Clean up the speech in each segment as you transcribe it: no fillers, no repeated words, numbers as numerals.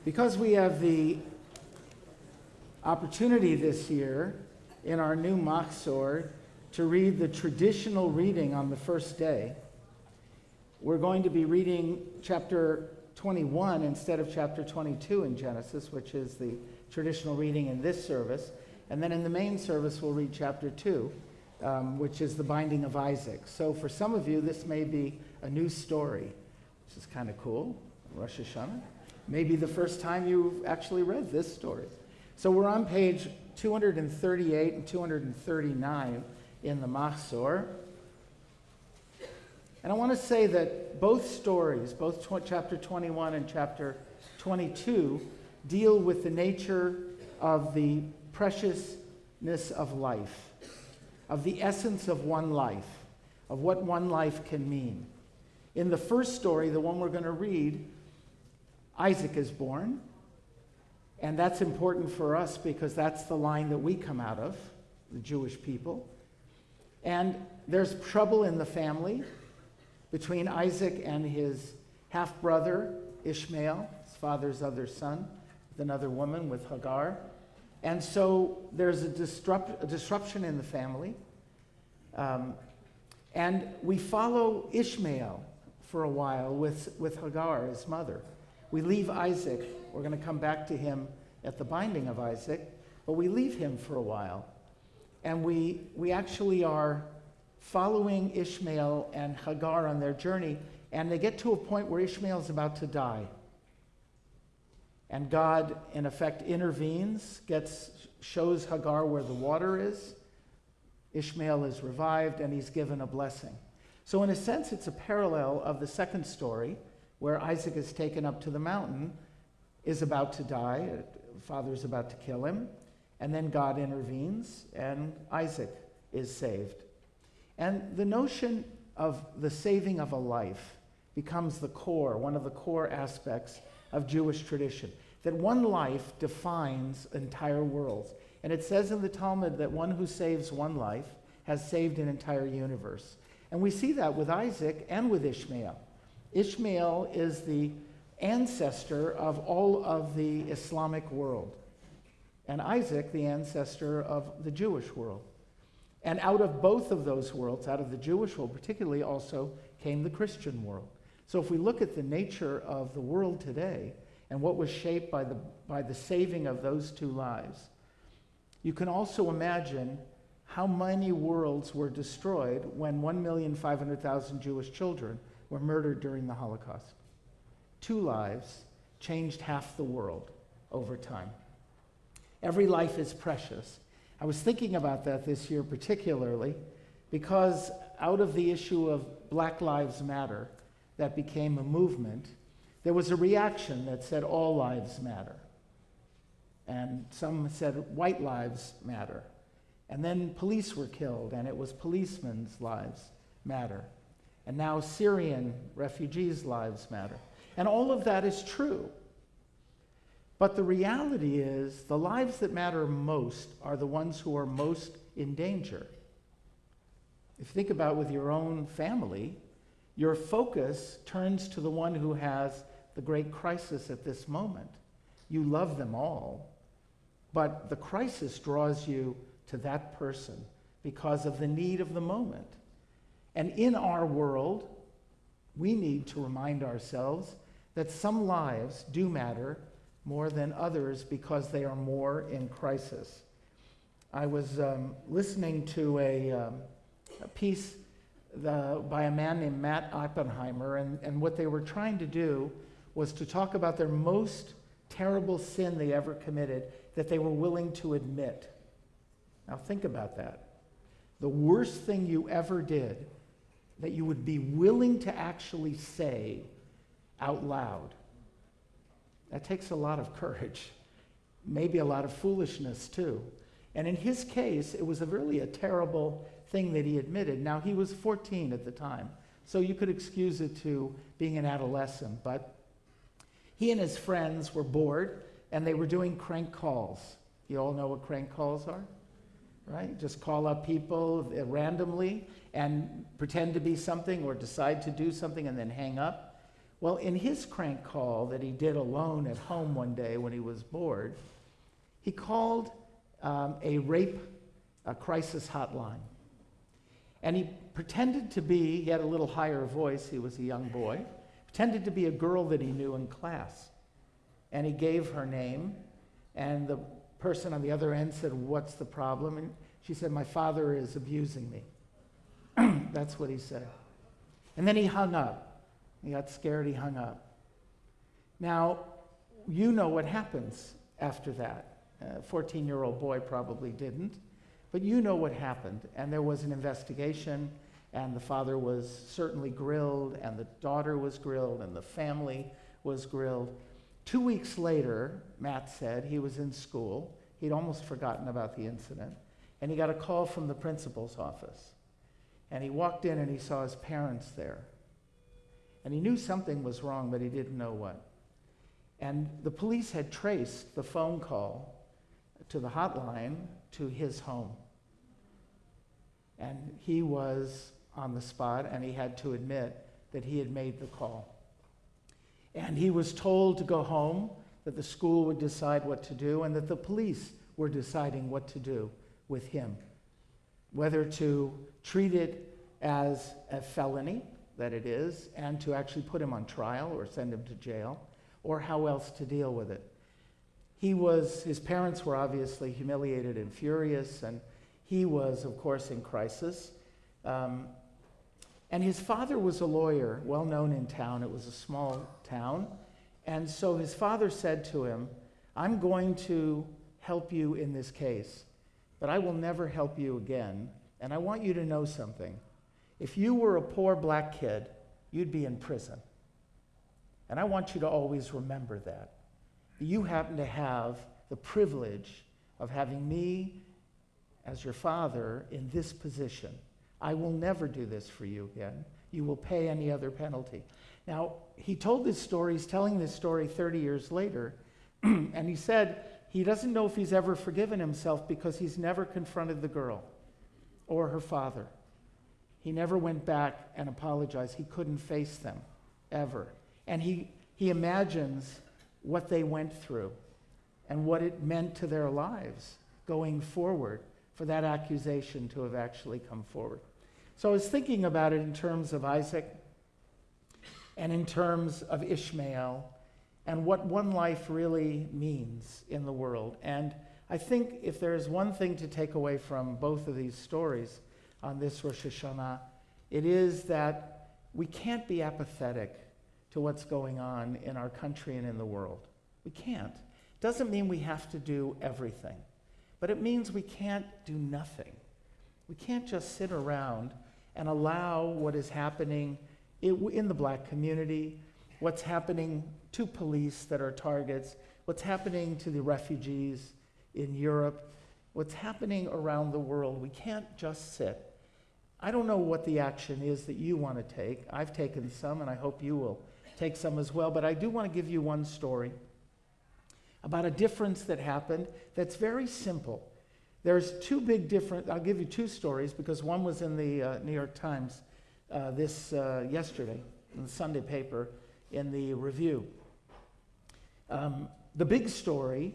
Because we have the opportunity this year in our new Machzor to read the traditional reading on the first day, we're going to be reading chapter 21 instead of chapter 22 in Genesis, which is the traditional reading in this service. And then in the main service, we'll read chapter 2, which is the binding of Isaac. So for some of you, this may be a new story, which is kind of cool, Rosh Hashanah. Maybe the first time you've actually read this story. So we're on page 238 and 239 in the Machzor. And I want to say that both stories, both chapter 21 and chapter 22, deal with the nature of the preciousness of life, of the essence of one life, of what one life can mean. In the first story, the one we're going to read, Isaac is born, and that's important for us because that's the line that we come out of, the Jewish people. And there's trouble in the family between Isaac and his half-brother, Ishmael, his father's other son, with another woman, with Hagar. And so there's a disruption in the family. And we follow Ishmael for a while with Hagar, his mother. We leave Isaac. We're going to come back to him at the binding of Isaac, but we leave him for a while. And we actually are following Ishmael and Hagar on their journey, and they get to a point where Ishmael's about to die. And God, in effect, intervenes, shows Hagar where the water is. Ishmael is revived, and he's given a blessing. So in a sense, it's a parallel of the second story, where Isaac is taken up to the mountain, is about to die, father's about to kill him, and then God intervenes, and Isaac is saved. And the notion of the saving of a life becomes one of the core aspects of Jewish tradition, that one life defines entire worlds. And it says in the Talmud that one who saves one life has saved an entire universe. And we see that with Isaac and with Ishmael. Ishmael is the ancestor of all of the Islamic world, and Isaac the ancestor of the Jewish world. And out of both of those worlds, out of the Jewish world particularly, also came the Christian world. So if we look at the nature of the world today and what was shaped by the saving of those two lives, you can also imagine how many worlds were destroyed when 1,500,000 Jewish children were murdered during the Holocaust. Two lives changed half the world over time. Every life is precious. I was thinking about that this year particularly because out of the issue of Black Lives Matter that became a movement, there was a reaction that said all lives matter. And some said white lives matter. And then police were killed, and it was policemen's lives matter. And now Syrian refugees' lives matter. And all of that is true. But the reality is the lives that matter most are the ones who are most in danger. If you think about with your own family, your focus turns to the one who has the great crisis at this moment. You love them all, but the crisis draws you to that person because of the need of the moment. And in our world, we need to remind ourselves that some lives do matter more than others because they are more in crisis. I was listening to a piece by a man named Matt Oppenheimer, and what they were trying to do was to talk about their most terrible sin they ever committed that they were willing to admit. Now think about that. The worst thing you ever did that you would be willing to actually say out loud. That takes a lot of courage, maybe a lot of foolishness too. And in his case, it was really a terrible thing that he admitted. Now, he was 14 at the time, so you could excuse it to being an adolescent, but he and his friends were bored, and they were doing crank calls. You all know what crank calls are, right? Just call up people randomly and pretend to be something or decide to do something and then hang up. Well, in his crank call that he did alone at home one day when he was bored, he called a rape crisis hotline. And he pretended to be, he had a little higher voice, he was a young boy, pretended to be a girl that he knew in class. And he gave her name, and the person on the other end said, "What's the problem?" And she said, "My father is abusing me." That's what he said. And then he hung up. He got scared, he hung up. Now, you know what happens after that. A 14-year-old boy probably didn't, but you know what happened. And there was an investigation, and the father was certainly grilled, and the daughter was grilled, and the family was grilled. 2 weeks later, Matt said, he was in school. He'd almost forgotten about the incident, and he got a call from the principal's office. And he walked in and he saw his parents there. And he knew something was wrong, but he didn't know what. And the police had traced the phone call to the hotline to his home. And he was on the spot, and he had to admit that he had made the call. And he was told to go home, that the school would decide what to do, and that the police were deciding what to do with him. Whether to treat it as a felony, that it is, and to actually put him on trial or send him to jail, or how else to deal with it. His parents were obviously humiliated and furious, and he was, of course, in crisis. And his father was a lawyer, well known in town. It was a small town. And so his father said to him, "I'm going to help you in this case, but I will never help you again. And I want you to know something. If you were a poor black kid, you'd be in prison. And I want you to always remember that. You happen to have the privilege of having me as your father in this position. I will never do this for you again. You will pay any other penalty." Now, he told this story, he's telling this story 30 years later, and he said he doesn't know if he's ever forgiven himself because he's never confronted the girl or her father. He never went back and apologized. He couldn't face them, ever. And he imagines what they went through and what it meant to their lives going forward for that accusation to have actually come forward. So I was thinking about it in terms of Isaac and in terms of Ishmael and what one life really means in the world. And I think if there's one thing to take away from both of these stories on this Rosh Hashanah, it is that we can't be apathetic to what's going on in our country and in the world. We can't. Doesn't mean we have to do everything, but it means we can't do nothing. We can't just sit around and allow what is happening in the black community, what's happening to police that are targets, what's happening to the refugees in Europe, what's happening around the world. We can't just sit. I don't know what the action is that you want to take. I've taken some, and I hope you will take some as well, but I do want to give you one story about a difference that happened that's very simple. There's two big different, I'll give you two stories because one was in the New York Times yesterday, in the Sunday paper, in the review. The big story,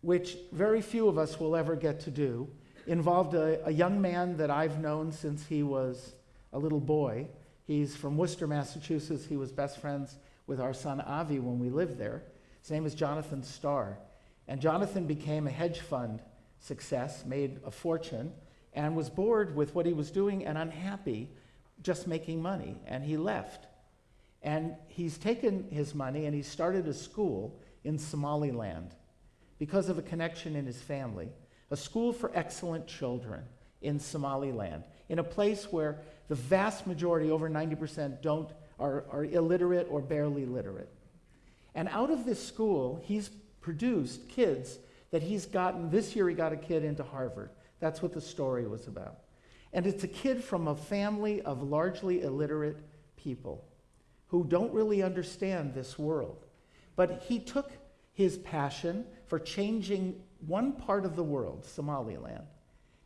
which very few of us will ever get to do, involved a young man that I've known since he was a little boy. He's from Worcester, Massachusetts. He was best friends with our son Avi when we lived there. His name is Jonathan Starr. And Jonathan became a hedge fund success, made a fortune, and was bored with what he was doing and unhappy just making money. And he left. And he's taken his money and he started a school in Somaliland because of a connection in his family. A school for excellent children in Somaliland, in a place where the vast majority, over 90%, are illiterate or barely literate. And out of this school, he's produced kids that he's gotten. This year he got a kid into Harvard. That's what the story was about. And it's a kid from a family of largely illiterate people who don't really understand this world. But he took his passion for changing one part of the world, Somaliland,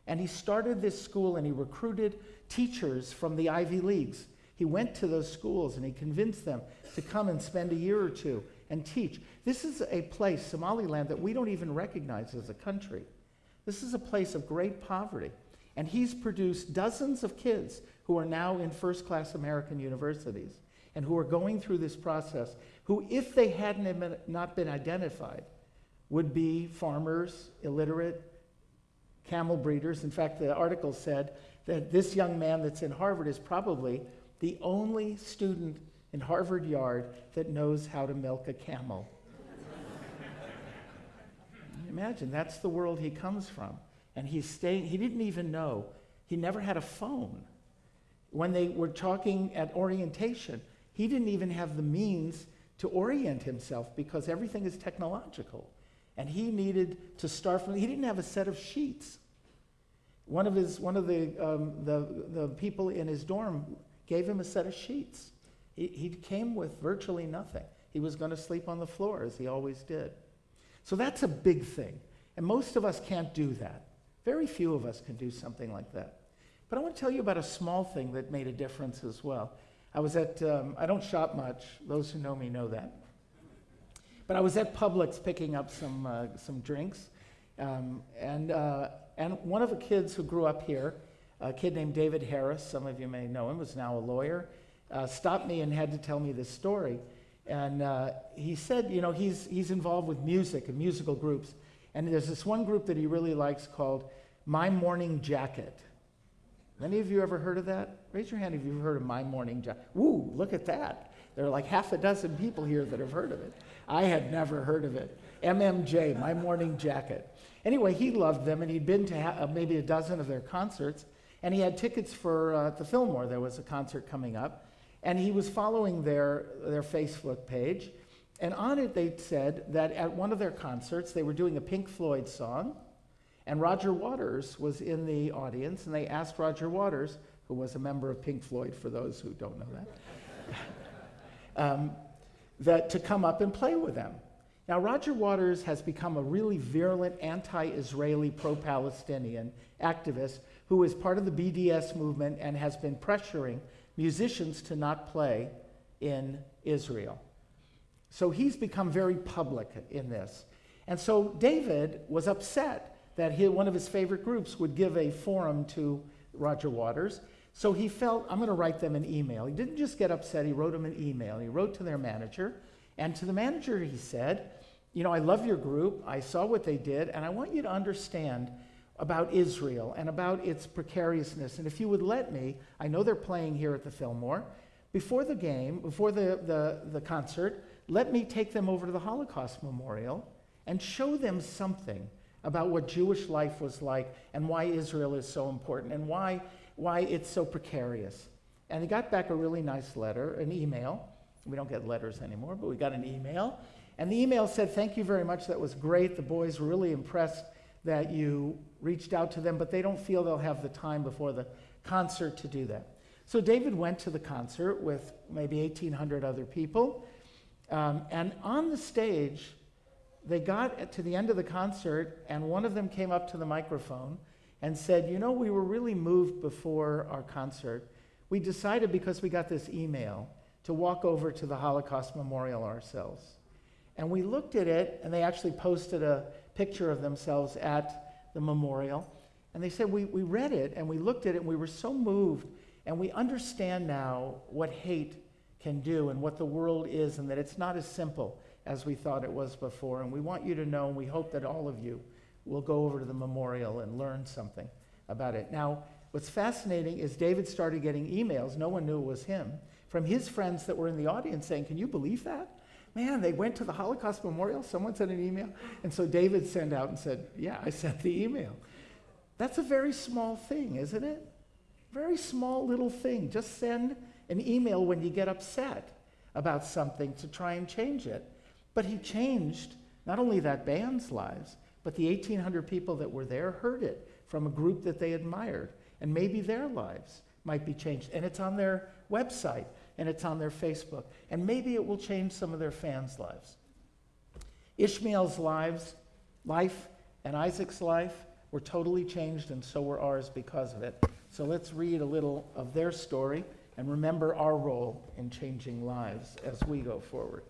and he started this school and he recruited teachers from the Ivy Leagues. He went to those schools and he convinced them to come and spend a year or two and teach. This is a place, Somaliland, that we don't even recognize as a country. This is a place of great poverty. And he's produced dozens of kids who are now in first-class American universities and who are going through this process, who, if they not been identified, would be farmers, illiterate, camel breeders. In fact, the article said that this young man that's in Harvard is probably the only student in Harvard Yard that knows how to milk a camel. Imagine, that's the world he comes from. And he didn't even know. He never had a phone. When they were talking at orientation, he didn't even have the means to orient himself because everything is technological. And he needed to start from, he didn't have a set of sheets. One of the people in his dorm gave him a set of sheets. He came with virtually nothing. He was going to sleep on the floor, as he always did. So that's a big thing. And most of us can't do that. Very few of us can do something like that. But I want to tell you about a small thing that made a difference as well. I was at, I don't shop much. Those who know me know that. But I was at Publix picking up some drinks. And one of the kids who grew up here, a kid named David Harris, some of you may know him, is now a lawyer, stopped me and had to tell me this story. And he said, you know, he's involved with music and musical groups. And there's this one group that he really likes called My Morning Jacket. Any of you ever heard of that? Raise your hand if you've heard of My Morning Jacket. Woo, look at that. There are like half a dozen people here that have heard of it. I had never heard of it. MMJ, My Morning Jacket. Anyway, he loved them, and he'd been to maybe a dozen of their concerts, and he had tickets for the Fillmore. There was a concert coming up, and he was following their Facebook page, and on it they said that at one of their concerts they were doing a Pink Floyd song, and Roger Waters was in the audience, and they asked Roger Waters, who was a member of Pink Floyd, for those who don't know that, that to come up and play with them. Now, Roger Waters has become a really virulent anti-Israeli, pro-Palestinian activist who is part of the BDS movement and has been pressuring musicians to not play in Israel. So he's become very public in this. And so David was upset that one of his favorite groups would give a forum to Roger Waters. So he felt, I'm going to write them an email. He didn't just get upset, he wrote them an email. He wrote to their manager, and to the manager he said, you know, I love your group, I saw what they did, and I want you to understand about Israel and about its precariousness. And if you would let me, I know they're playing here at the Fillmore, before the game, before the concert, let me take them over to the Holocaust Memorial and show them something about what Jewish life was like and why Israel is so important and why it's so precarious. And he got back a really nice letter, an email. We don't get letters anymore, but we got an email. And the email said, thank you very much, that was great. The boys were really impressed that you reached out to them, but they don't feel they'll have the time before the concert to do that. So David went to the concert with maybe 1,800 other people. And on the stage, they got to the end of the concert, and one of them came up to the microphone and said, you know, we were really moved before our concert. We decided, because we got this email, to walk over to the Holocaust Memorial ourselves. And we looked at it, and they actually posted a picture of themselves at the memorial. And they said, we read it, and we looked at it, and we were so moved, and we understand now what hate can do and what the world is, and that it's not as simple as we thought it was before. And we want you to know, and we hope that all of you will go over to the memorial and learn something about it. Now, what's fascinating is David started getting emails, no one knew it was him, from his friends that were in the audience saying, can you believe that? Man, they went to the Holocaust Memorial, someone sent an email. And so David sent out and said, yeah, I sent the email. That's a very small thing, isn't it? Very small little thing. Just send an email when you get upset about something to try and change it. But he changed not only that band's lives, but the 1,800 people that were there heard it from a group that they admired. And maybe their lives might be changed. And it's on their website, and it's on their Facebook. And maybe it will change some of their fans' lives. Ishmael's life and Isaac's life were totally changed, and so were ours because of it. So let's read a little of their story and remember our role in changing lives as we go forward.